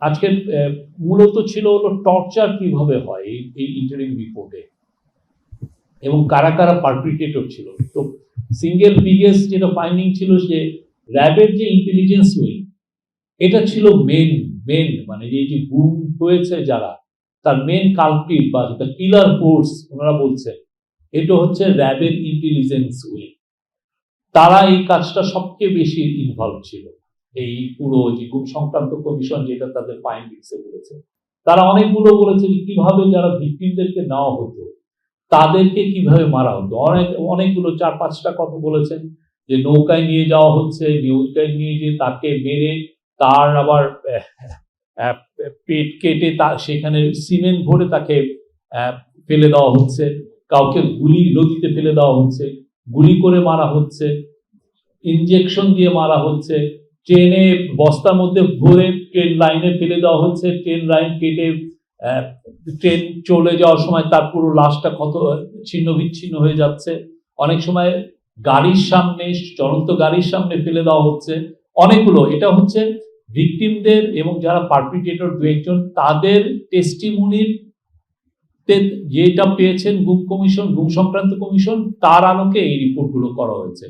আজকের মূলত ছিল হলো টর্চার কিভাবে হয় এই ইন্টারিম রিপোর্টে, এবং কারা কারা পারপিট্রেটর ছিল। তো সিঙ্গেল বিগেস্ট যেটা ফাইন্ডিং ছিল যে র্যাবের যে ইন্টেলিজেন্স উইং, এটা ছিল মেন মানে যে গুম হয়েছে যারা, তার মেন কালপ্রিট বা কিলার ফোর্স ওনারা বলছেন এটা হচ্ছে র্যাবের ইন্টেলিজেন্স উইং। তারা এই কাজটা সবচেয়ে বেশি ইনভলভ ছিল। এই পুরো যে গুম সংক্রান্ত কমিশন যেটা তাদের ফাইন্ডিংসে বলেছে, তারা অনেকগুলো বলেছে যে কিভাবে যারা ভিকটিমদেরকে নেওয়া হতো তাদেরকে কিভাবে মারা হতো। অনেকগুলো 4-5টা কথা বলেছেন যে নৌকায় নিয়ে যাওয়া হচ্ছে, নৌকায় নিয়ে গিয়ে তাকে মেরে তার আবার পেট কেটে সেখানে সিমেন্ট ভরে তাকে ফেলে দেওয়া হচ্ছে, কাউকে গুলি নদীতে ফেলে দেওয়া হচ্ছে, গুলি করে মারা হচ্ছে, ইনজেকশন দিয়ে মারা হচ্ছে, ট্রেনে বস্তার মধ্যে ভরে ট্রেন লাইনে ফেলে দেওয়া হচ্ছে, ট্রেন লাইন কেটে ট্রেন চলে যাওয়ার সময় তার পুরো লাশটা ক্ষত ছিন্ন বিচ্ছিন্ন হয়ে যাচ্ছে। অনেক সময় গাড়ির সামনে, চলন্ত গাড়ির সামনে ফেলে দেওয়া হচ্ছে। অনেকগুলো এটা হচ্ছে ভিকটিমদের এবং যারা পারপিট্রেটর দু একজন তাদের টেস্টিমনির যেটা পেয়েছেন গুম সংক্রান্ত কমিশন, তার আলোকে এই রিপোর্টগুলো করা হয়েছে।